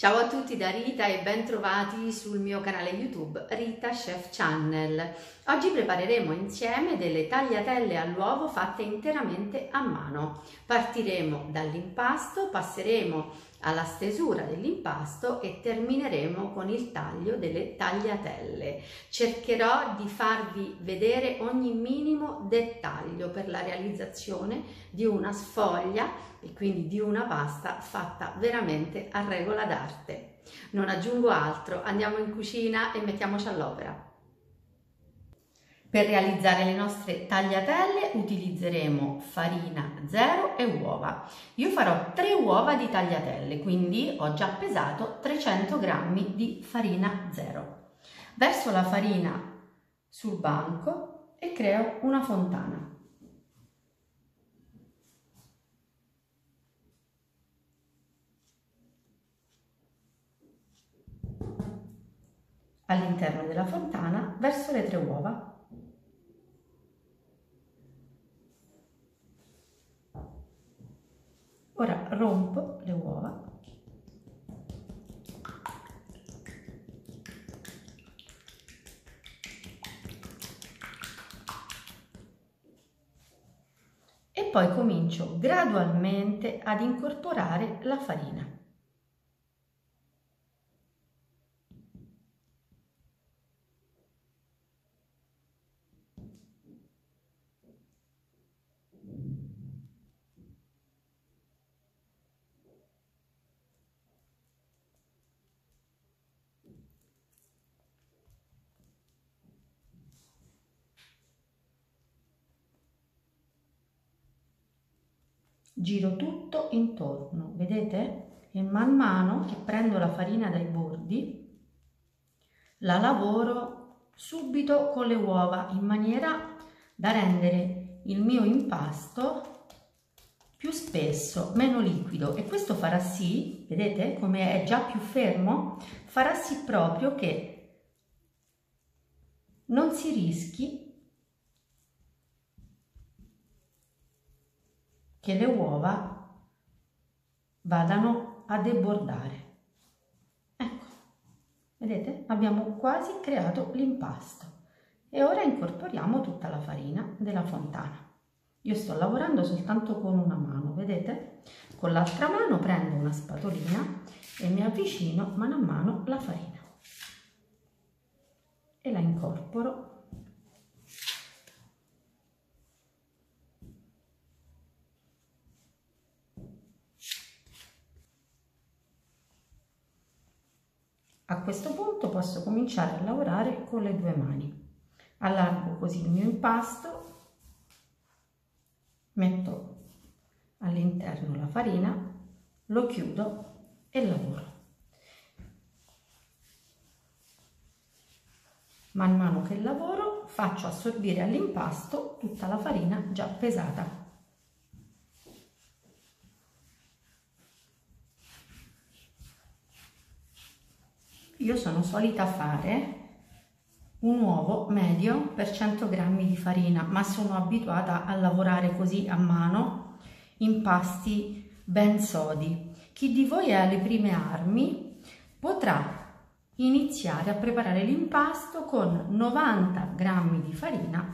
Ciao a tutti da Rita e ben trovati sul mio canale YouTube Rita Chef Channel. Oggi prepareremo insieme delle tagliatelle all'uovo fatte interamente a mano. Partiremo dall'impasto, passeremo alla stesura dell'impasto e termineremo con il taglio delle tagliatelle. Cercherò di farvi vedere ogni minimo dettaglio per la realizzazione di una sfoglia e quindi di una pasta fatta veramente a regola d'arte. Non aggiungo altro, andiamo in cucina e mettiamoci all'opera. Per realizzare le nostre tagliatelle utilizzeremo farina 0 e uova. Io farò 3 uova di tagliatelle, quindi ho già pesato 300 g di farina 0. Verso la farina sul banco e creo una fontana. All'interno della fontana verso le 3 uova. Ora rompo le uova e poi comincio gradualmente ad incorporare la farina. Giro tutto intorno, vedete? E man mano che prendo la farina dai bordi, la lavoro subito con le uova in maniera da rendere il mio impasto più spesso, meno liquido, e questo farà sì, vedete come è già più fermo, farà sì proprio che non si rischi che le uova vadano a debordare. Ecco, vedete? Abbiamo quasi creato l'impasto e ora incorporiamo tutta la farina della fontana. Io sto lavorando soltanto con una mano, vedete? Con l'altra mano prendo una spatolina e mi avvicino mano a mano la farina e la incorporo. A questo punto posso cominciare a lavorare con le 2 mani. Allargo così il mio impasto, metto all'interno la farina, lo chiudo e lavoro. Man mano che lavoro faccio assorbire all'impasto tutta la farina già pesata. Io sono solita fare un uovo medio per 100 g di farina, ma sono abituata a lavorare così a mano, impasti ben sodi. Chi di voi è alle prime armi potrà iniziare a preparare l'impasto con 90 g di farina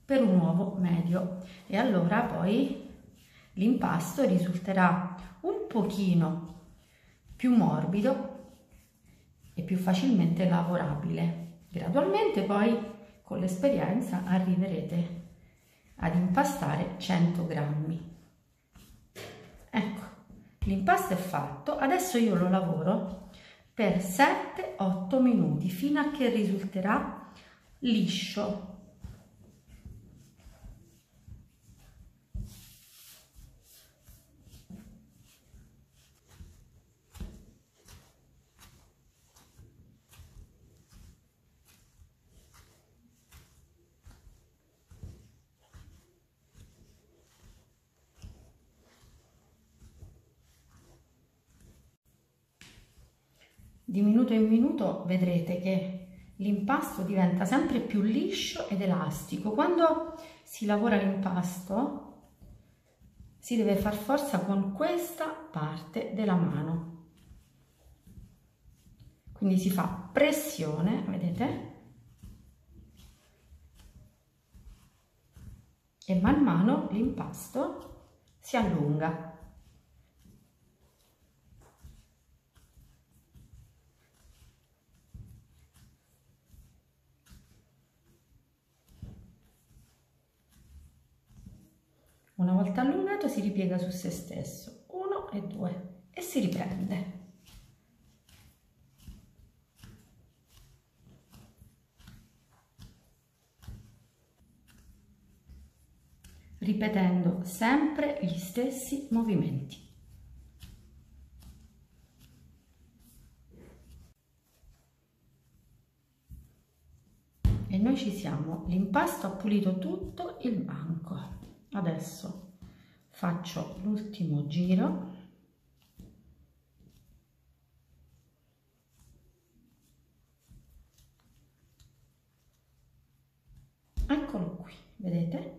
per un uovo medio e allora poi l'impasto risulterà un pochino più morbido e più facilmente lavorabile. Gradualmente poi con l'esperienza arriverete ad impastare 100 g. Ecco, l'impasto è fatto, adesso io lo lavoro per 7-8 minuti fino a che risulterà liscio. Di minuto in minuto vedrete che l'impasto diventa sempre più liscio ed elastico. Quando si lavora l'impasto si deve far forza con questa parte della mano. quindi si fa pressione, vedete? E man mano l'impasto si allunga. Una volta allungato si ripiega su se stesso, 1 e 2, e si riprende. Ripetendo sempre gli stessi movimenti. E noi ci siamo, l'impasto ha pulito tutto il banco. Adesso faccio l'ultimo giro. Eccolo qui, vedete?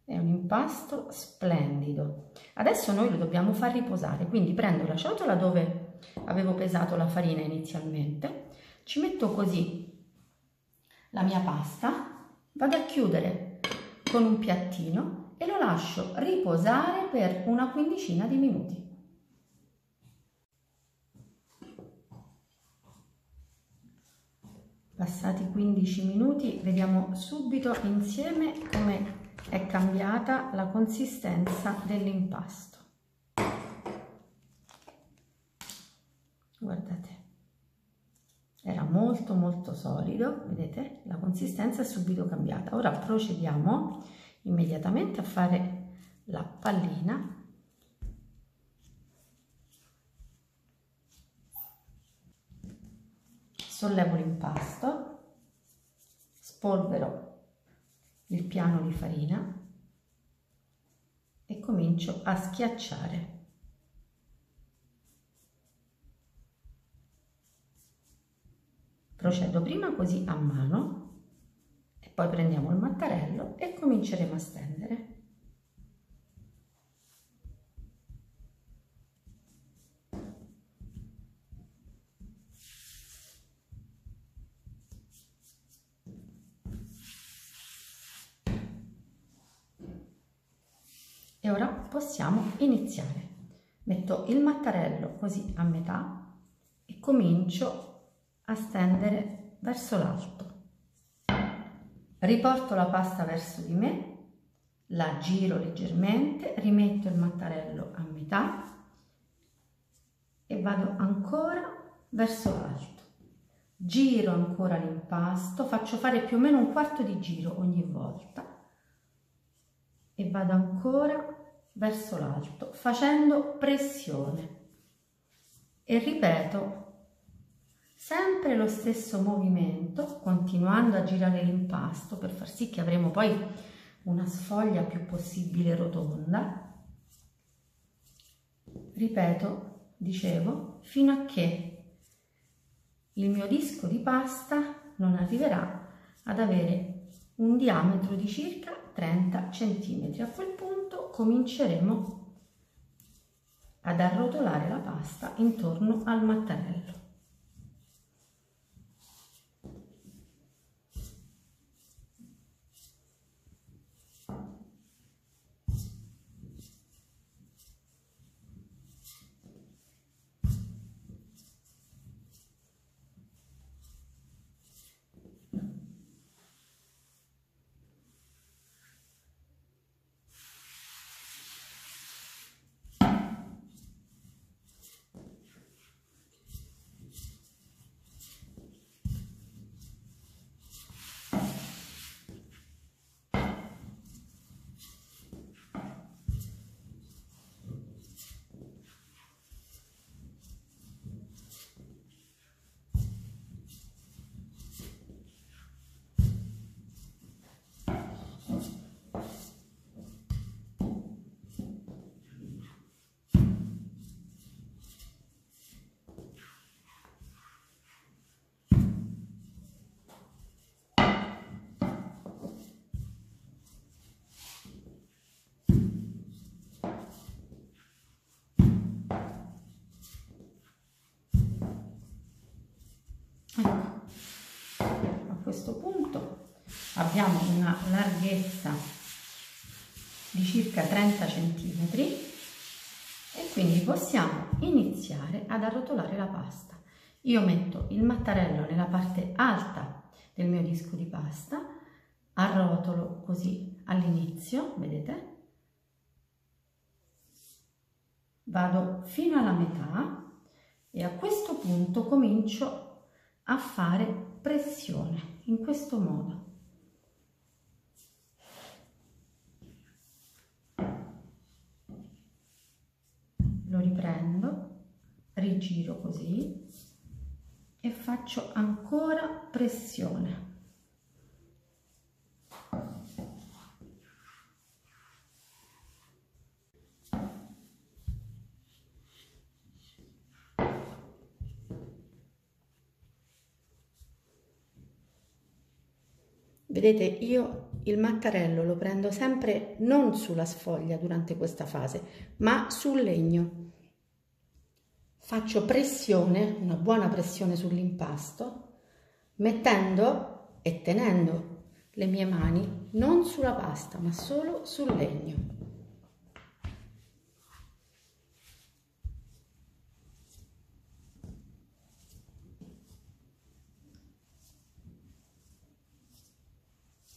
È un impasto splendido. Adesso noi lo dobbiamo far riposare, quindi prendo la ciotola dove avevo pesato la farina inizialmente, ci metto così la mia pasta, vado a chiudere con un piattino e lo lascio riposare per una quindicina di minuti. Passati 15 minuti vediamo subito insieme come è cambiata la consistenza dell'impasto. Guardate, era molto solido, vedete? La consistenza è subito cambiata. Ora procediamo immediatamente a fare la pallina. Sollevo l'impasto, spolvero il piano di farina e comincio a schiacciare. Procedo prima così a mano e poi prendiamo il mattarello e cominceremo a stendere. E ora possiamo iniziare. Metto il mattarello così a metà e comincio a stendere verso l'alto. Riporto la pasta verso di me, la giro leggermente, rimetto il mattarello a metà e vado ancora verso l'alto. Giro ancora l'impasto, faccio fare più o meno un quarto di giro ogni volta e vado ancora verso l'alto facendo pressione e ripeto sempre lo stesso movimento, continuando a girare l'impasto per far sì che avremo poi una sfoglia più possibile rotonda. Ripeto, dicevo, fino a che il mio disco di pasta non arriverà ad avere un diametro di circa 30 cm. A quel punto cominceremo ad arrotolare la pasta intorno al mattarello. abbiamo una larghezza di circa 30 cm e quindi possiamo iniziare ad arrotolare la pasta. Io metto il mattarello nella parte alta del mio disco di pasta, arrotolo così all'inizio, vedete? Vado fino alla metà e a questo punto comincio a fare pressione in questo modo. Lo riprendo, rigiro così e faccio ancora pressione. Vedete, io il mattarello lo prendo sempre non sulla sfoglia durante questa fase, ma sul legno. Faccio pressione, una buona pressione sull'impasto, mettendo e tenendo le mie mani non sulla pasta, ma solo sul legno.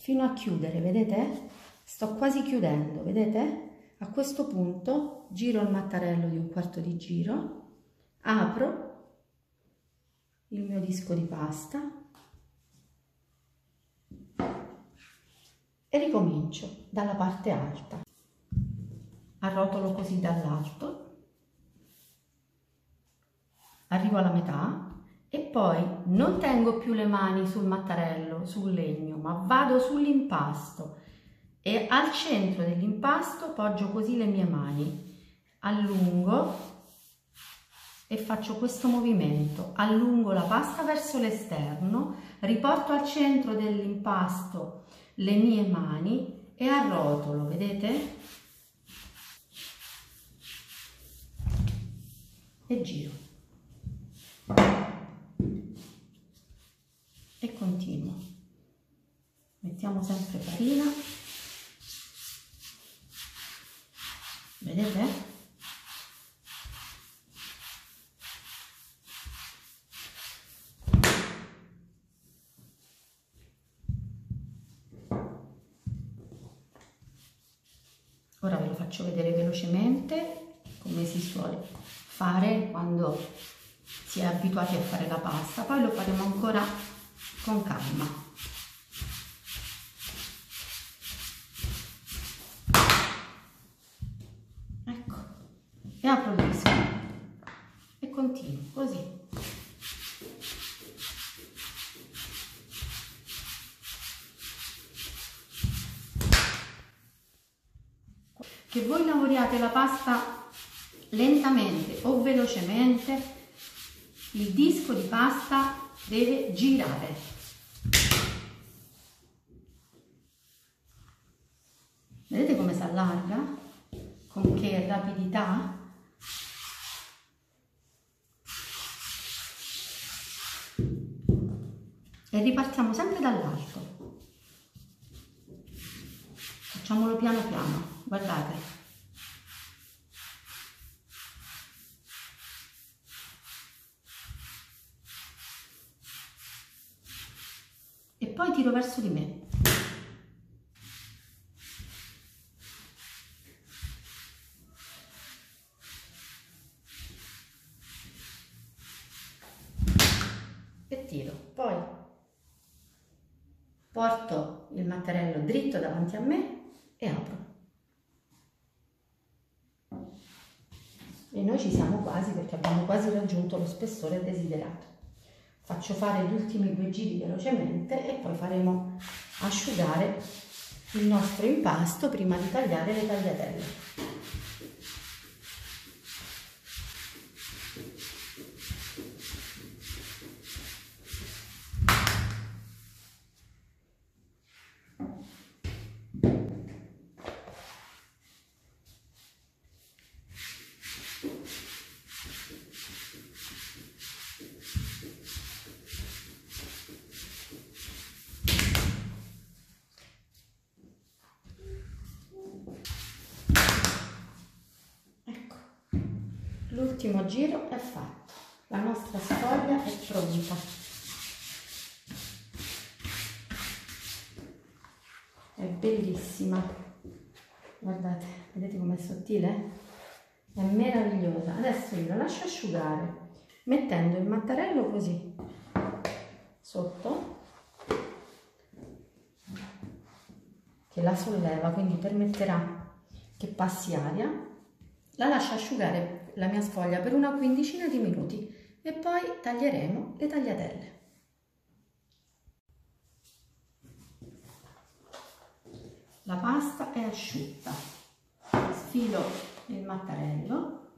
Fino a chiudere, vedete? Sto quasi chiudendo, vedete? A questo punto giro il mattarello di un quarto di giro, apro il mio disco di pasta e ricomincio dalla parte alta. Arrotolo così dall'alto, arrivo alla metà e poi non tengo più le mani sul mattarello, sul legno, ma vado sull'impasto e al centro dell'impasto poggio così le mie mani, allungo e faccio questo movimento, allungo la pasta verso l'esterno, riporto al centro dell'impasto le mie mani e arrotolo, vedete? E giro. E continuo. Mettiamo sempre farina, vedete? Ora ve lo faccio vedere velocemente come si suole fare quando si è abituati a fare la pasta, poi lo faremo ancora con calma. Ecco, e apro il disco e continuo così. Che voi lavoriate la pasta lentamente o velocemente, il disco di pasta deve girare. Vedete come si allarga? Con che rapidità? E ripartiamo sempre dall'alto. Facciamolo piano piano, guardate. E poi tiro verso di me. E tiro. Poi porto il mattarello dritto davanti a me e apro. E noi ci siamo quasi, perché abbiamo quasi raggiunto lo spessore desiderato. Faccio fare gli ultimi 2 giri velocemente e poi faremo asciugare il nostro impasto prima di tagliare le tagliatelle. L'ultimo giro è fatto, la nostra sfoglia è pronta. È bellissima, guardate, vedete com'è sottile? È meravigliosa. Adesso io la lascio asciugare mettendo il mattarello così sotto, che la solleva, quindi permetterà che passi aria. La lascio asciugare la mia sfoglia per una quindicina di minuti e poi taglieremo le tagliatelle. La pasta è asciutta, sfilo il mattarello,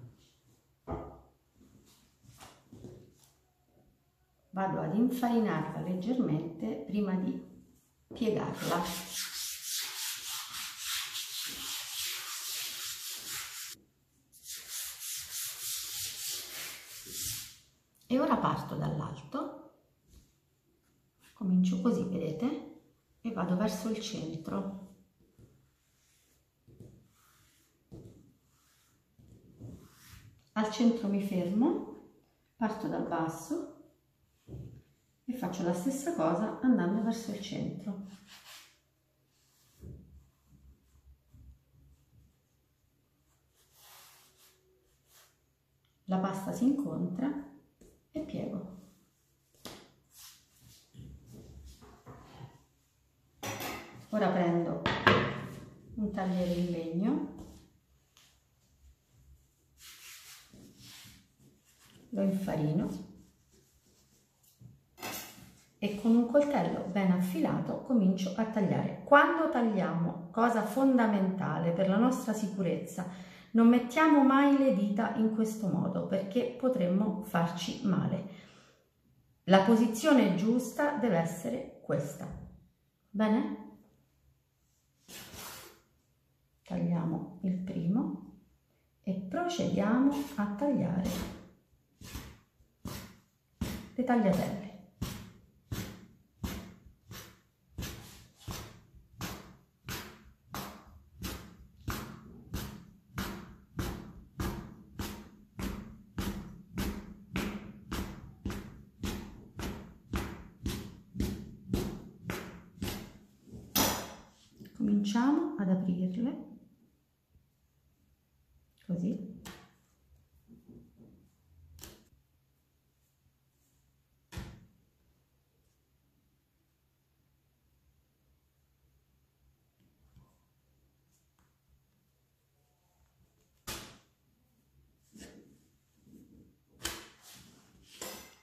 vado ad infarinarla leggermente prima di piegarla. E ora parto dall'alto, comincio così, vedete, e vado verso il centro. Al centro mi fermo, parto dal basso e faccio la stessa cosa andando verso il centro. La pasta si incontra e piego. Ora prendo un tagliere in legno, lo infarino e con un coltello ben affilato comincio a tagliare. Quando tagliamo, cosa fondamentale per la nostra sicurezza, non mettiamo mai le dita in questo modo perché potremmo farci male. La posizione giusta deve essere questa. Bene? Tagliamo il primo e procediamo a tagliare le tagliatelle. Cominciamo ad aprirle così.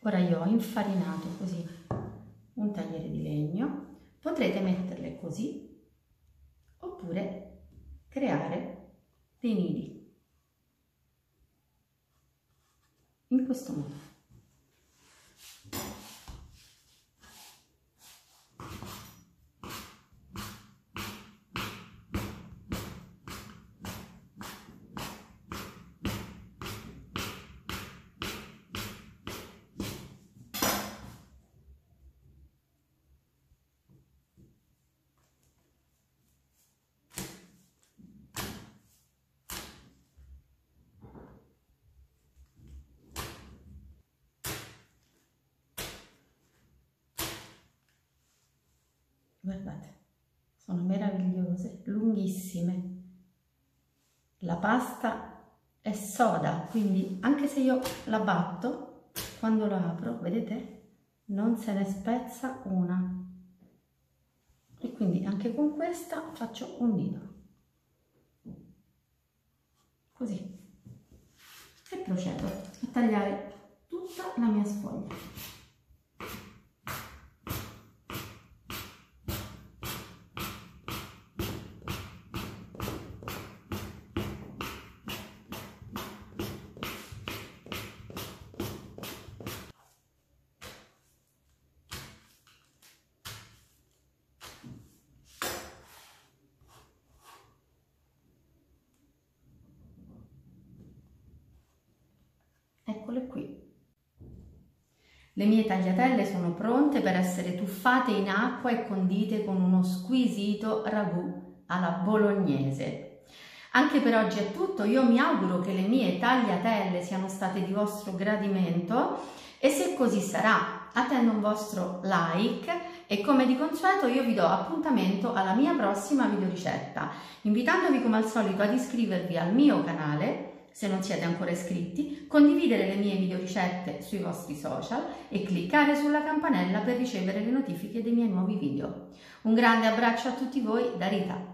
Ora io ho infarinato così un tagliere di legno, potrete metterle così oppure creare dei nidi in questo modo. Guardate, sono meravigliose, lunghissime. La pasta è soda, quindi anche se io la batto, quando la apro, vedete, non se ne spezza una. E quindi anche con questa faccio un nido. Così. E procedo a tagliare tutta la mia sfoglia. Eccole qui. Le mie tagliatelle sono pronte per essere tuffate in acqua e condite con uno squisito ragù alla bolognese. Anche per oggi è tutto, io mi auguro che le mie tagliatelle siano state di vostro gradimento e se così sarà attendo un vostro like e come di consueto io vi do appuntamento alla mia prossima videoricetta, invitandovi come al solito ad iscrivervi al mio canale se non siete ancora iscritti, condividere le mie videoricette sui vostri social e cliccare sulla campanella per ricevere le notifiche dei miei nuovi video. Un grande abbraccio a tutti voi da Rita.